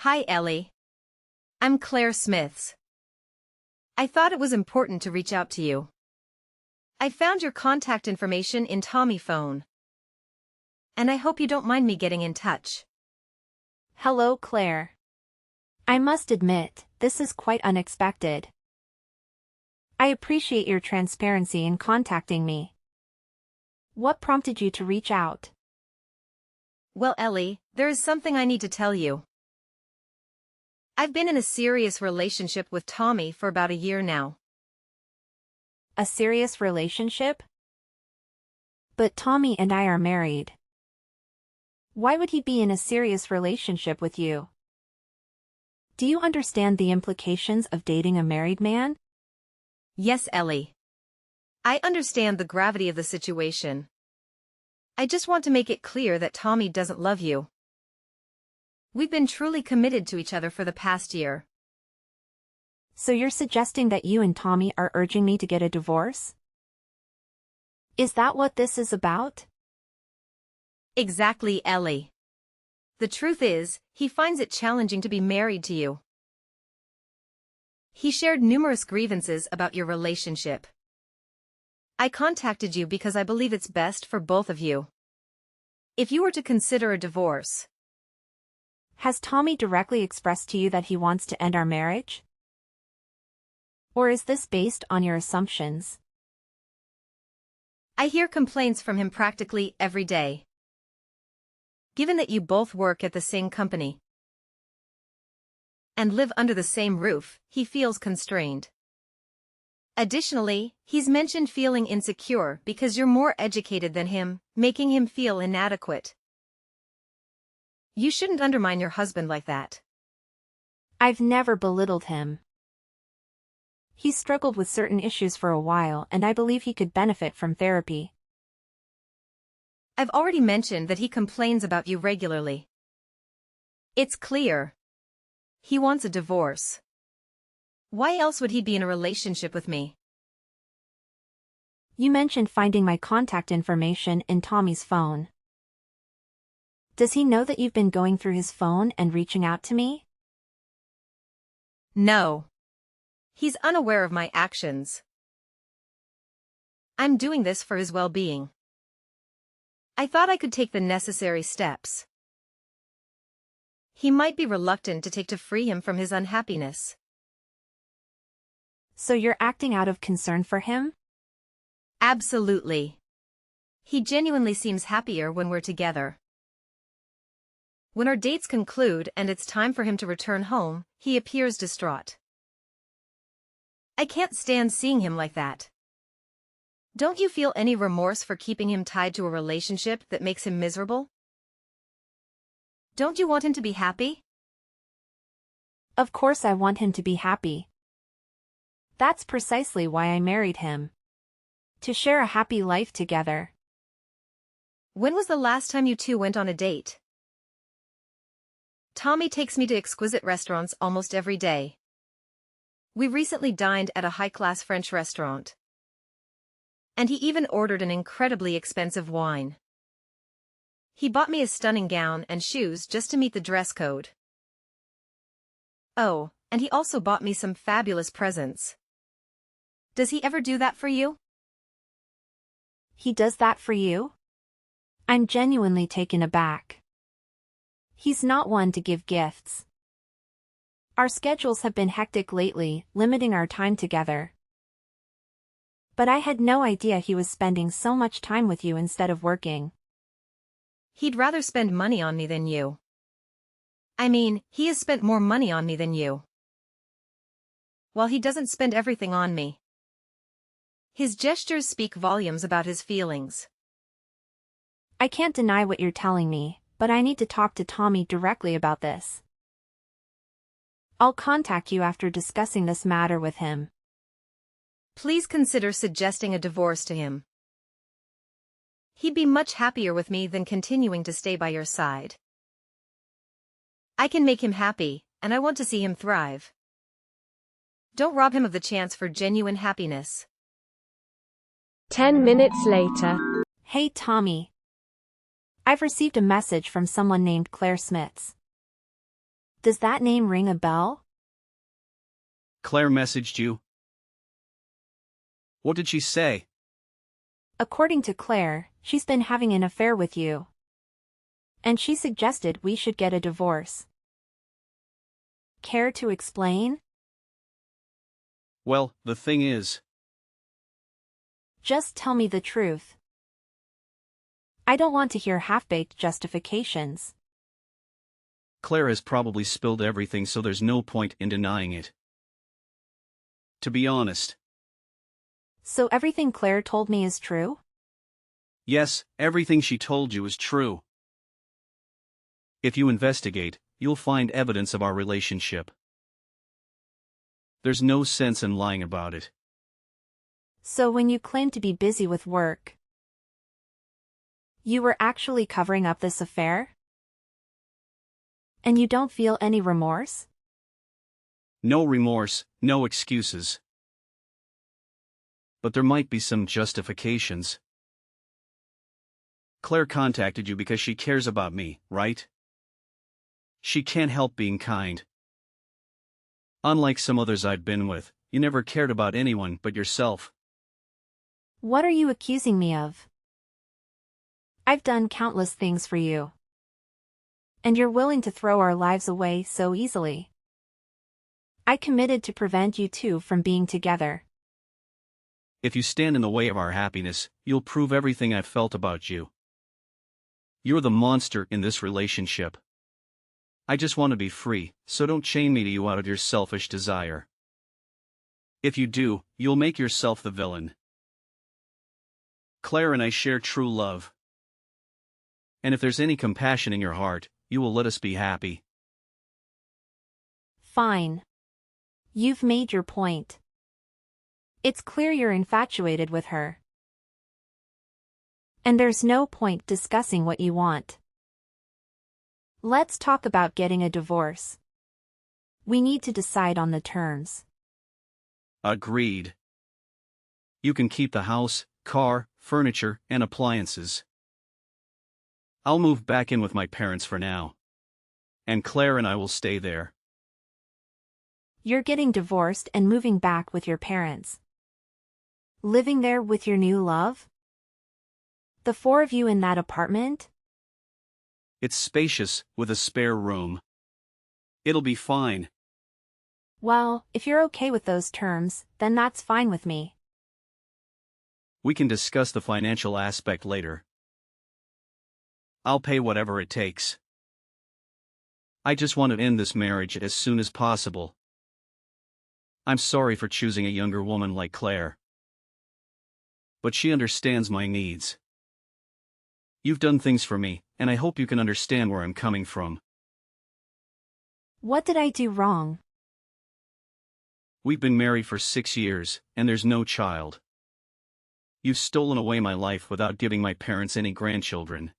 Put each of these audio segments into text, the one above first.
Hi, Ellie. I'm Claire Smiths. I thought it was important to reach out to you. I found your contact information in Tommy's phone. And I hope you don't mind me getting in touch. Hello, Claire. I must admit, this is quite unexpected. I appreciate your transparency in contacting me. What prompted you to reach out? Well, Ellie, there is something I need to tell you. I've been in a serious relationship with Tommy for about a year now. A serious relationship? But Tommy and I are married. Why would he be in a serious relationship with you? Do you understand the implications of dating a married man? Yes, Ellie. I understand the gravity of the situation. I just want to make it clear that Tommy doesn't love you. We've been truly committed to each other for the past year. So you're suggesting that you and Tommy are urging me to get a divorce? Is that what this is about? Exactly, Ellie. The truth is, he finds it challenging to be married to you. He shared numerous grievances about your relationship. I contacted you because I believe it's best for both of you. If you were to consider a divorce. Has Tommy directly expressed to you that he wants to end our marriage? Or is this based on your assumptions? I hear complaints from him practically every day. Given that you both work at the same company and live under the same roof, he feels constrained. Additionally, he's mentioned feeling insecure because you're more educated than him, making him feel inadequate. You shouldn't undermine your husband like that. I've never belittled him. He struggled with certain issues for a while and I believe he could benefit from therapy. I've already mentioned that he complains about you regularly. It's clear. He wants a divorce. Why else would he be in a relationship with me? You mentioned finding my contact information in Tommy's phone. Does he know that you've been going through his phone and reaching out to me? No. He's unaware of my actions. I'm doing this for his well-being. I thought I could take the necessary steps. He might be reluctant to free him from his unhappiness. So you're acting out of concern for him? Absolutely. He genuinely seems happier when we're together. When our dates conclude and it's time for him to return home, he appears distraught. I can't stand seeing him like that. Don't you feel any remorse for keeping him tied to a relationship that makes him miserable? Don't you want him to be happy? Of course I want him to be happy. That's precisely why I married him. To share a happy life together. When was the last time you two went on a date? Tommy takes me to exquisite restaurants almost every day. We recently dined at a high-class French restaurant. And he even ordered an incredibly expensive wine. He bought me a stunning gown and shoes just to meet the dress code. Oh, and he also bought me some fabulous presents. Does he ever do that for you? He does that for you? I'm genuinely taken aback. He's not one to give gifts. Our schedules have been hectic lately, limiting our time together. But I had no idea he was spending so much time with you instead of working. He'd rather spend money on me than you. I mean, he has spent more money on me than you. While he doesn't spend everything on me. His gestures speak volumes about his feelings. I can't deny what you're telling me, but I need to talk to Tommy directly about this. I'll contact you after discussing this matter with him. Please consider suggesting a divorce to him. He'd be much happier with me than continuing to stay by your side. I can make him happy, and I want to see him thrive. Don't rob him of the chance for genuine happiness. 10 minutes later. Hey Tommy. I've received a message from someone named Claire Smiths. Does that name ring a bell? Claire messaged you? What did she say? According to Claire, she's been having an affair with you. And she suggested we should get a divorce. Care to explain? Well, the thing is, Just tell me the truth. I don't want to hear half-baked justifications. Claire has probably spilled everything, so there's no point in denying it. To be honest. So everything Claire told me is true? Yes, everything she told you is true. If you investigate, you'll find evidence of our relationship. There's no sense in lying about it. So when you claim to be busy with work, you were actually covering up this affair? And you don't feel any remorse? No remorse, no excuses. But there might be some justifications. Claire contacted you because she cares about me, right? She can't help being kind. Unlike some others I've been with, you never cared about anyone but yourself. What are you accusing me of? I've done countless things for you. And you're willing to throw our lives away so easily. I committed to prevent you two from being together. If you stand in the way of our happiness, you'll prove everything I've felt about you. You're the monster in this relationship. I just want to be free, so don't chain me to you out of your selfish desire. If you do, you'll make yourself the villain. Claire and I share true love. And if there's any compassion in your heart, you will let us be happy. Fine. You've made your point. It's clear you're infatuated with her. And there's no point discussing what you want. Let's talk about getting a divorce. We need to decide on the terms. Agreed. You can keep the house, car, furniture, and appliances. I'll move back in with my parents for now. And Claire and I will stay there. You're getting divorced and moving back with your parents. Living there with your new love? The four of you in that apartment? It's spacious, with a spare room. It'll be fine. Well, if you're okay with those terms, then that's fine with me. We can discuss the financial aspect later. I'll pay whatever it takes. I just want to end this marriage as soon as possible. I'm sorry for choosing a younger woman like Claire. But she understands my needs. You've done things for me, and I hope you can understand where I'm coming from. What did I do wrong? We've been married for 6 years, and there's no child. You've stolen away my life without giving my parents any grandchildren.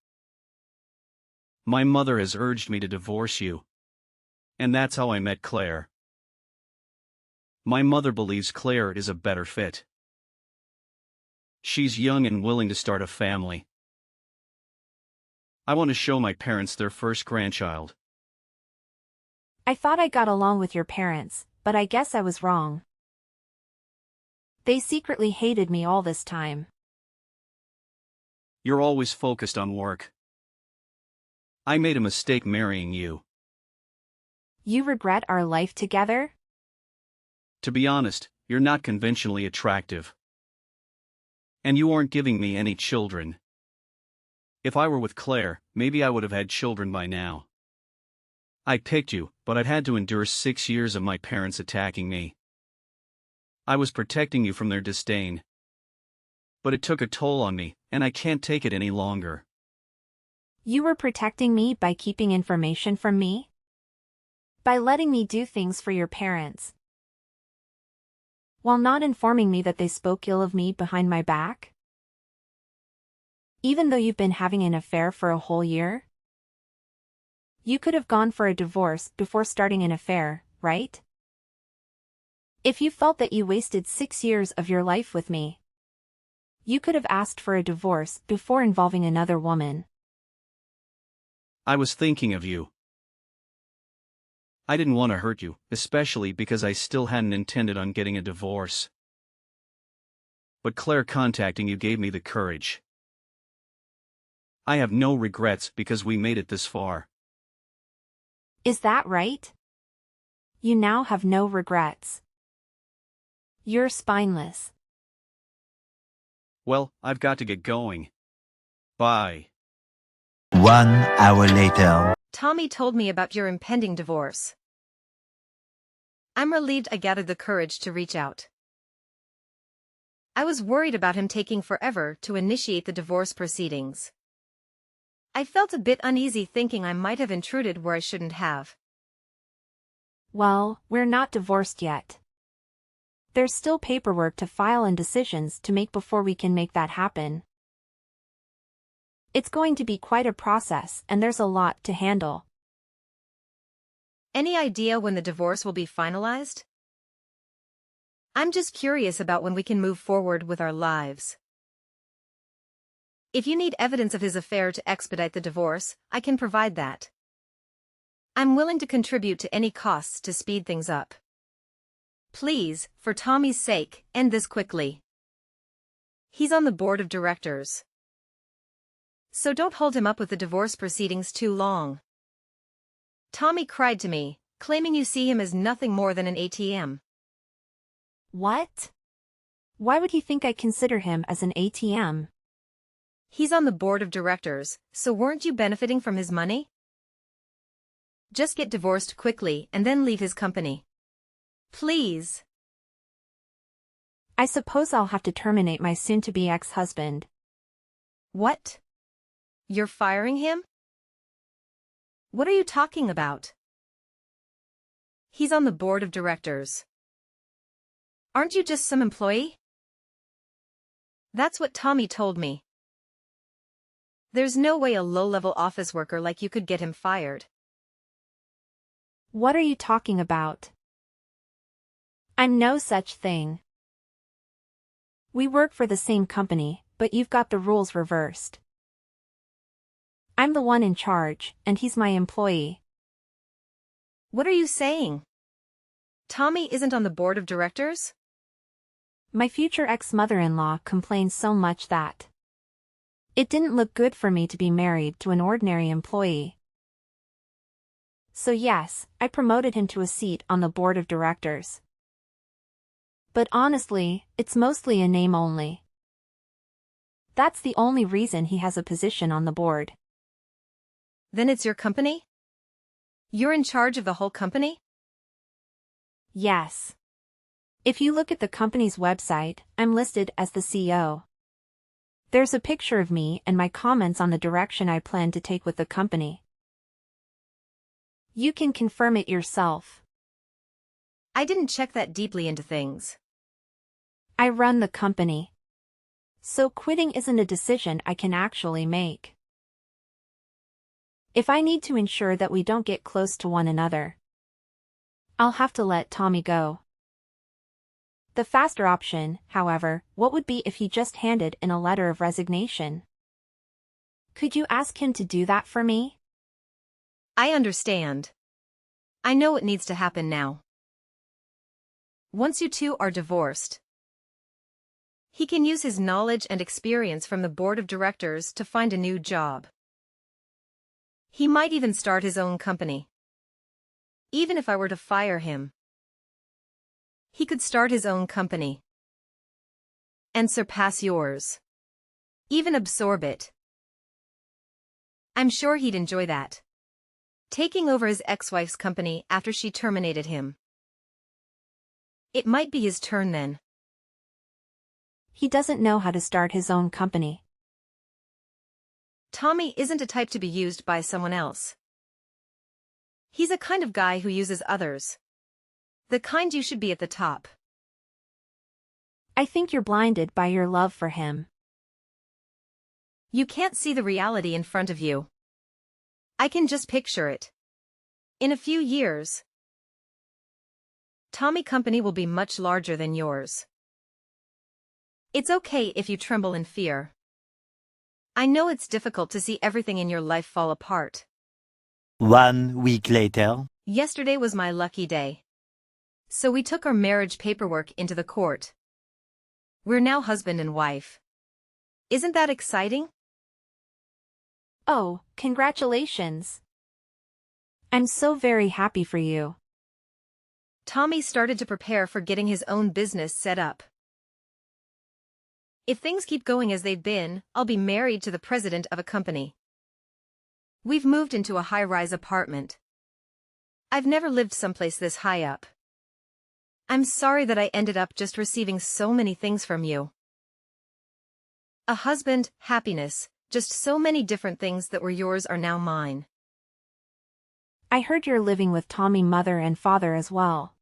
My mother has urged me to divorce you. And that's how I met Claire. My mother believes Claire is a better fit. She's young and willing to start a family. I want to show my parents their first grandchild. I thought I got along with your parents, but I guess I was wrong. They secretly hated me all this time. You're always focused on work. I made a mistake marrying you. You regret our life together? To be honest, you're not conventionally attractive. And you aren't giving me any children. If I were with Claire, maybe I would have had children by now. I picked you, but I've had to endure 6 years of my parents attacking me. I was protecting you from their disdain. But it took a toll on me, and I can't take it any longer. You were protecting me by keeping information from me? By letting me do things for your parents? While not informing me that they spoke ill of me behind my back? Even though you've been having an affair for a whole year? You could have gone for a divorce before starting an affair, right? If you felt that you wasted 6 years of your life with me, you could have asked for a divorce before involving another woman. I was thinking of you. I didn't want to hurt you, especially because I still hadn't intended on getting a divorce. But Claire contacting you gave me the courage. I have no regrets because we made it this far. Is that right? You now have no regrets. You're spineless. Well, I've got to get going. Bye. 1 hour later. Tommy told me about your impending divorce. I'm relieved I gathered the courage to reach out. I was worried about him taking forever to initiate the divorce proceedings. I felt a bit uneasy thinking I might have intruded where I shouldn't have. Well, we're not divorced yet. There's still paperwork to file and decisions to make before we can make that happen. It's going to be quite a process and there's a lot to handle. Any idea when the divorce will be finalized? I'm just curious about when we can move forward with our lives. If you need evidence of his affair to expedite the divorce, I can provide that. I'm willing to contribute to any costs to speed things up. Please, for Tommy's sake, end this quickly. He's on the board of directors. So don't hold him up with the divorce proceedings too long. Tommy cried to me, claiming you see him as nothing more than an ATM. What? Why would he think I consider him as an ATM? He's on the board of directors, so weren't you benefiting from his money? Just get divorced quickly and then leave his company. Please. I suppose I'll have to terminate my soon-to-be ex-husband. What? You're firing him? What are you talking about? He's on the board of directors. Aren't you just some employee? That's what Tommy told me. There's no way a low-level office worker like you could get him fired. What are you talking about? I'm no such thing. We work for the same company, but you've got the rules reversed. I'm the one in charge, and he's my employee. What are you saying? Tommy isn't on the board of directors? My future ex-mother-in-law complains so much that it didn't look good for me to be married to an ordinary employee. So yes, I promoted him to a seat on the board of directors. But honestly, it's mostly a name only. That's the only reason he has a position on the board. Then it's your company? You're in charge of the whole company? Yes. If you look at the company's website, I'm listed as the CEO. There's a picture of me and my comments on the direction I plan to take with the company. You can confirm it yourself. I didn't check that deeply into things. I run the company. So quitting isn't a decision I can actually make. If I need to ensure that we don't get close to one another, I'll have to let Tommy go. The faster option, however, what would be if he just handed in a letter of resignation? Could you ask him to do that for me? I understand. I know what needs to happen now. Once you two are divorced, he can use his knowledge and experience from the board of directors to find a new job. He might even start his own company. Even if I were to fire him, he could start his own company and surpass yours. Even absorb it. I'm sure he'd enjoy that. Taking over his ex-wife's company after she terminated him. It might be his turn then. He doesn't know how to start his own company. Tommy isn't a type to be used by someone else. He's a kind of guy who uses others. The kind you should be at the top. I think you're blinded by your love for him. You can't see the reality in front of you. I can just picture it. In a few years, Tommy Company will be much larger than yours. It's okay if you tremble in fear. I know it's difficult to see everything in your life fall apart. 1 week later. Yesterday was my lucky day. So we took our marriage paperwork into the court. We're now husband and wife. Isn't that exciting? Oh, congratulations. I'm so very happy for you. Tommy started to prepare for getting his own business set up. If things keep going as they've been, I'll be married to the president of a company. We've moved into a high-rise apartment. I've never lived someplace this high up. I'm sorry that I ended up just receiving so many things from you. A husband, happiness, just so many different things that were yours are now mine. I heard you're living with Tommy mother and father as well.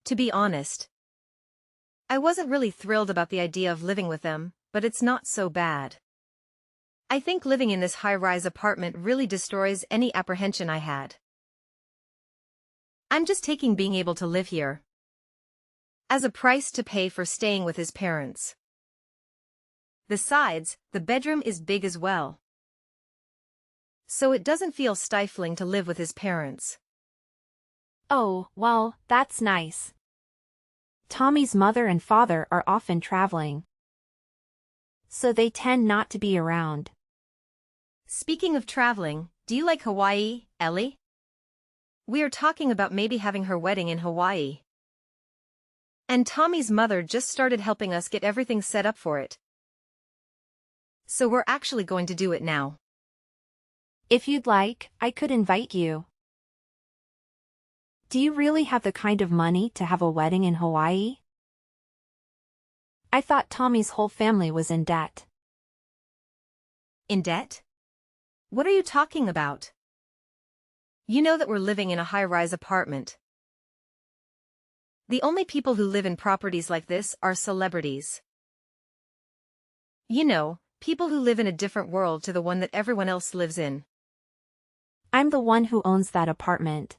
To be honest, I wasn't really thrilled about the idea of living with them, but it's not so bad. I think living in this high-rise apartment really destroys any apprehension I had. I'm just taking being able to live here as a price to pay for staying with his parents. Besides, the bedroom is big as well. So it doesn't feel stifling to live with his parents. Oh, well, that's nice. Tommy's mother and father are often traveling, so they tend not to be around. Speaking of traveling, do you like Hawaii, Ellie? We are talking about maybe having her wedding in Hawaii. And Tommy's mother just started helping us get everything set up for it. So we're actually going to do it now. If you'd like, I could invite you. Do you really have the kind of money to have a wedding in Hawaii? I thought Tommy's whole family was in debt. In debt? What are you talking about? You know that we're living in a high-rise apartment. The only people who live in properties like this are celebrities. You know, people who live in a different world to the one that everyone else lives in. I'm the one who owns that apartment.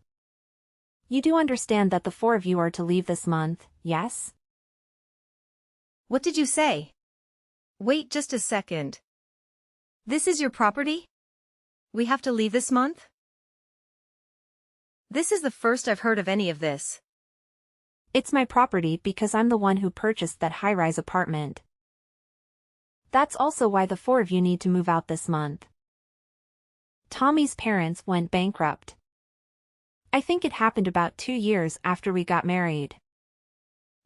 You do understand that the four of you are to leave this month, yes? What did you say? Wait just a second. This is your property? We have to leave this month? This is the first I've heard of any of this. It's my property because I'm the one who purchased that high-rise apartment. That's also why the four of you need to move out this month. Tommy's parents went bankrupt. I think it happened about 2 years after we got married.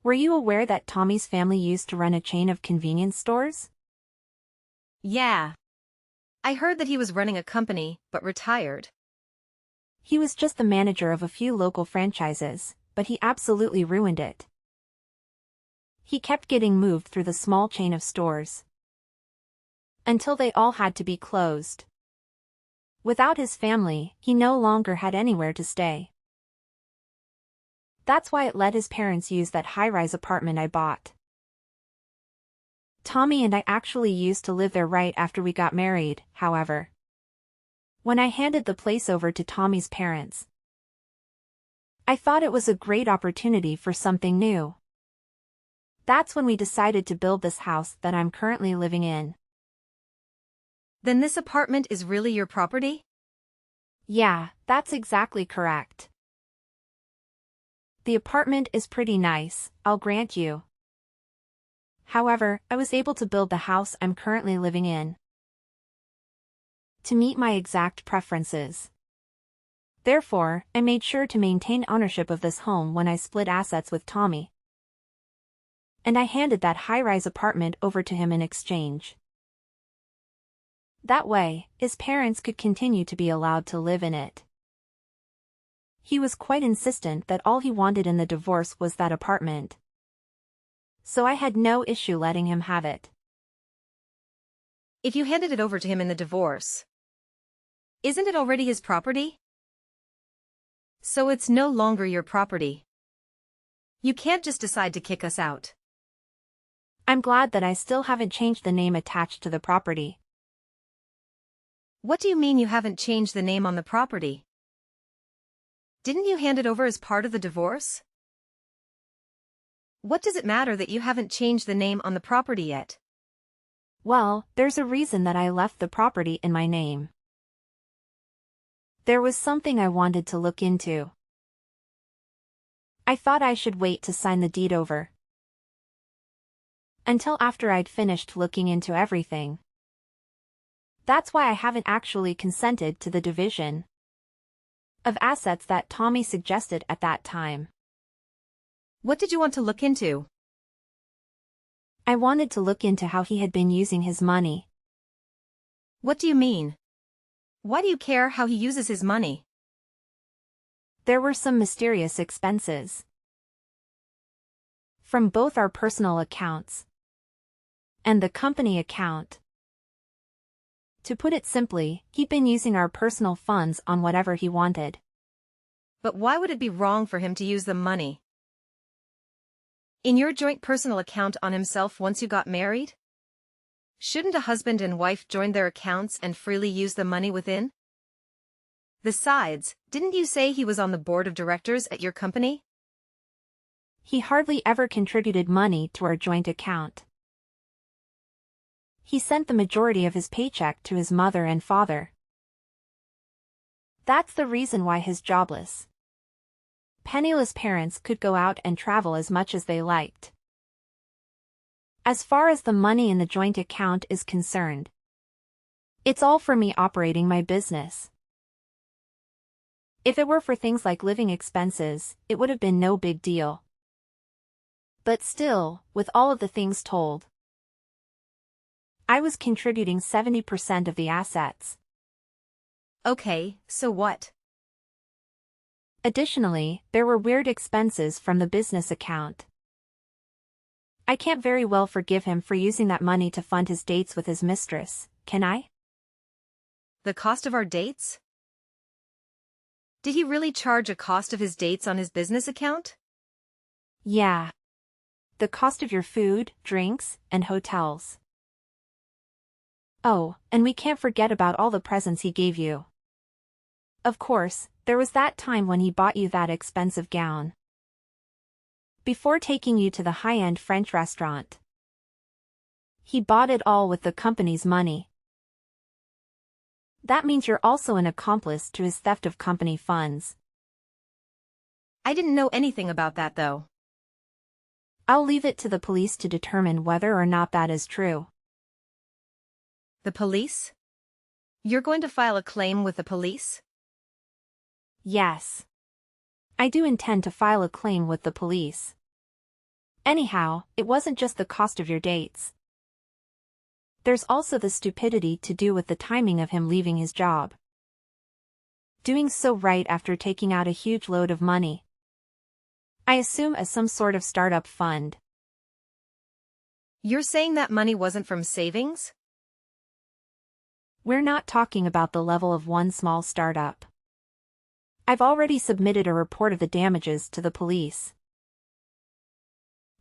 Were you aware that Tommy's family used to run a chain of convenience stores? Yeah. I heard that he was running a company, but retired. He was just the manager of a few local franchises, but he absolutely ruined it. He kept getting moved through the small chain of stores, until they all had to be closed. Without his family, he no longer had anywhere to stay. That's why it let his parents use that high-rise apartment I bought. Tommy and I actually used to live there right after we got married, however. When I handed the place over to Tommy's parents, I thought it was a great opportunity for something new. That's when we decided to build this house that I'm currently living in. Then this apartment is really your property? Yeah, that's exactly correct. The apartment is pretty nice, I'll grant you. However, I was able to build the house I'm currently living in to meet my exact preferences. Therefore, I made sure to maintain ownership of this home when I split assets with Tommy. And I handed that high-rise apartment over to him in exchange. That way, his parents could continue to be allowed to live in it. He was quite insistent that all he wanted in the divorce was that apartment. So I had no issue letting him have it. If you handed it over to him in the divorce, isn't it already his property? So it's no longer your property. You can't just decide to kick us out. I'm glad that I still haven't changed the name attached to the property. What do you mean you haven't changed the name on the property? Didn't you hand it over as part of the divorce? What does it matter that you haven't changed the name on the property yet? Well, there's a reason that I left the property in my name. There was something I wanted to look into. I thought I should wait to sign the deed over until after I'd finished looking into everything. That's why I haven't actually consented to the division of assets that Tommy suggested at that time. What did you want to look into? I wanted to look into how he had been using his money. What do you mean? Why do you care how he uses his money? There were some mysterious expenses from both our personal accounts and the company account. To put it simply, he'd been using our personal funds on whatever he wanted. But why would it be wrong for him to use the money in your joint personal account on himself once you got married? Shouldn't a husband and wife join their accounts and freely use the money within? Besides, didn't you say he was on the board of directors at your company? He hardly ever contributed money to our joint account. He sent the majority of his paycheck to his mother and father. That's the reason why his jobless, penniless parents could go out and travel as much as they liked. As far as the money in the joint account is concerned, it's all for me operating my business. If it were for things like living expenses, it would have been no big deal. But still, with all of the things told, I was contributing 70% of the assets. Okay, so what? Additionally, there were weird expenses from the business account. I can't very well forgive him for using that money to fund his dates with his mistress, can I? The cost of our dates? Did he really charge a cost of his dates on his business account? Yeah. The cost of your food, drinks, and hotels. Oh, and we can't forget about all the presents he gave you. Of course, there was that time when he bought you that expensive gown before taking you to the high-end French restaurant. He bought it all with the company's money. That means you're also an accomplice to his theft of company funds. I didn't know anything about that though. I'll leave it to the police to determine whether or not that is true. The police? You're going to file a claim with the police? Yes. I do intend to file a claim with the police. Anyhow, it wasn't just the cost of your dates. There's also the stupidity to do with the timing of him leaving his job. Doing so right after taking out a huge load of money. I assume as some sort of startup fund. You're saying that money wasn't from savings? We're not talking about the level of one small startup. I've already submitted a report of the damages to the police,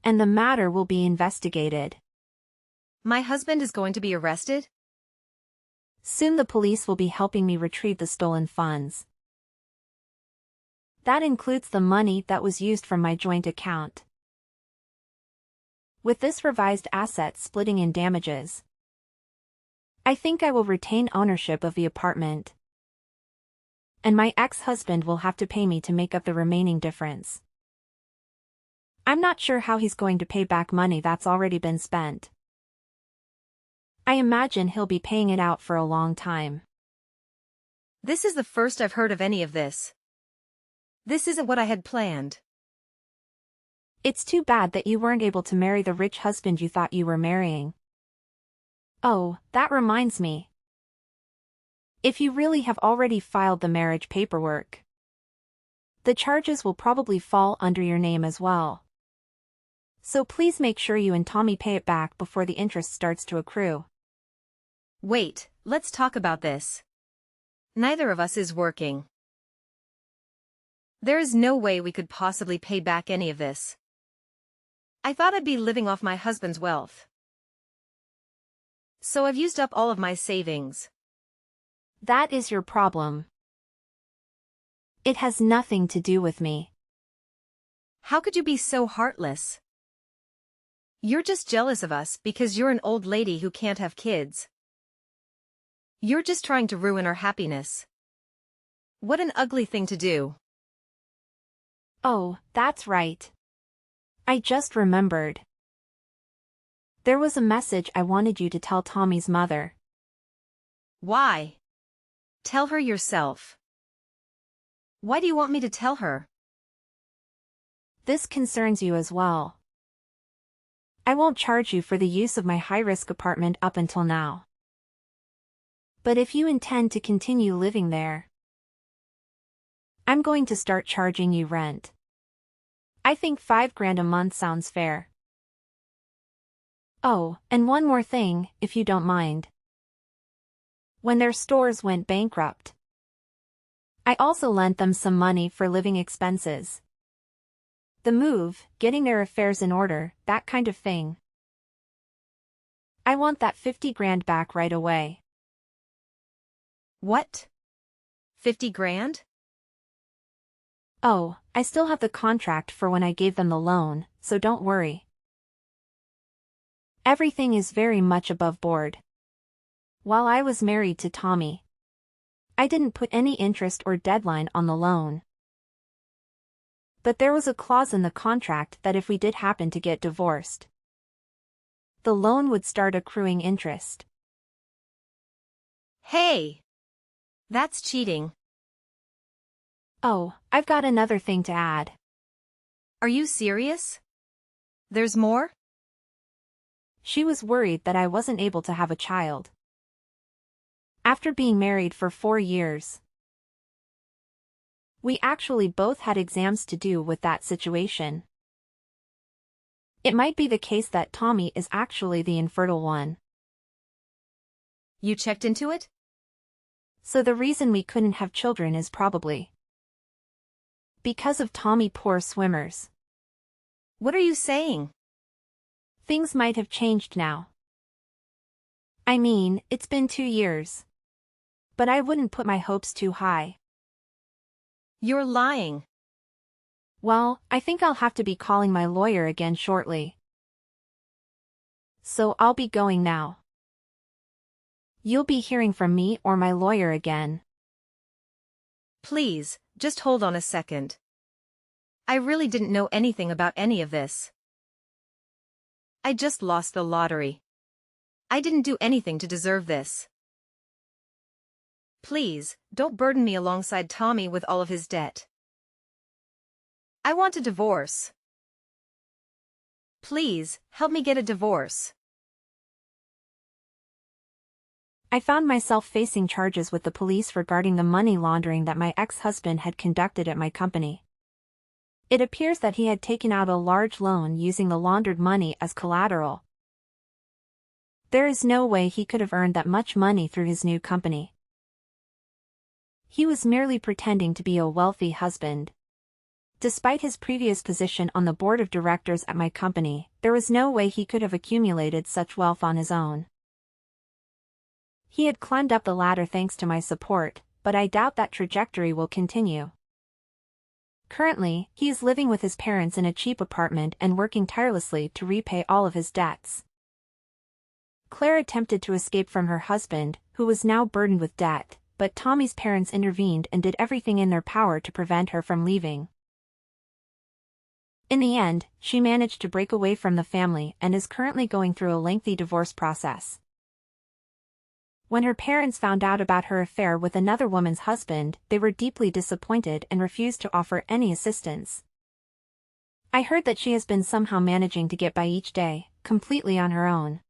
and the matter will be investigated. My husband is going to be arrested? Soon the police will be helping me retrieve the stolen funds. That includes the money that was used from my joint account. With this revised asset splitting in damages, I think I will retain ownership of the apartment, and my ex-husband will have to pay me to make up the remaining difference. I'm not sure how he's going to pay back money that's already been spent. I imagine he'll be paying it out for a long time. This is the first I've heard of any of this. This isn't what I had planned. It's too bad that you weren't able to marry the rich husband you thought you were marrying. Oh, that reminds me. If you really have already filed the marriage paperwork, the charges will probably fall under your name as well. So please make sure you and Tommy pay it back before the interest starts to accrue. Wait, let's talk about this. Neither of us is working. There is no way we could possibly pay back any of this. I thought I'd be living off my husband's wealth. So I've used up all of my savings. That is your problem. It has nothing to do with me. How could you be so heartless? You're just jealous of us because you're an old lady who can't have kids. You're just trying to ruin our happiness. What an ugly thing to do. Oh, that's right. I just remembered. There was a message I wanted you to tell Tommy's mother. Why? Tell her yourself. Why do you want me to tell her? This concerns you as well. I won't charge you for the use of my high-risk apartment up until now. But if you intend to continue living there, I'm going to start charging you rent. I think $5,000 a month sounds fair. Oh, and one more thing, if you don't mind. When their stores went bankrupt, I also lent them some money for living expenses. The move, getting their affairs in order, that kind of thing. I want that $50,000 back right away. What? 50 grand? Oh, I still have the contract for when I gave them the loan, so don't worry. Everything is very much above board. While I was married to Tommy, I didn't put any interest or deadline on the loan. But there was a clause in the contract that if we did happen to get divorced, the loan would start accruing interest. Hey! That's cheating. Oh, I've got another thing to add. Are you serious? There's more? She was worried that I wasn't able to have a child. After being married for 4 years, we actually both had exams to do with that situation. It might be the case that Tommy is actually the infertile one. You checked into it? So the reason we couldn't have children is probably because of Tommy poor swimmers. What are you saying? Things might have changed now. I mean, it's been 2 years. But I wouldn't put my hopes too high. You're lying. Well, I think I'll have to be calling my lawyer again shortly. So I'll be going now. You'll be hearing from me or my lawyer again. Please, just hold on a second. I really didn't know anything about any of this. I just lost the lottery. I didn't do anything to deserve this. Please, don't burden me alongside Tommy with all of his debt. I want a divorce. Please, help me get a divorce. I found myself facing charges with the police regarding the money laundering that my ex-husband had conducted at my company. It appears that he had taken out a large loan using the laundered money as collateral. There is no way he could have earned that much money through his new company. He was merely pretending to be a wealthy husband. Despite his previous position on the board of directors at my company, there was no way he could have accumulated such wealth on his own. He had climbed up the ladder thanks to my support, but I doubt that trajectory will continue. Currently, he is living with his parents in a cheap apartment and working tirelessly to repay all of his debts. Claire attempted to escape from her husband, who was now burdened with debt, but Tommy's parents intervened and did everything in their power to prevent her from leaving. In the end, she managed to break away from the family and is currently going through a lengthy divorce process. When her parents found out about her affair with another woman's husband, they were deeply disappointed and refused to offer any assistance. I heard that she has been somehow managing to get by each day, completely on her own.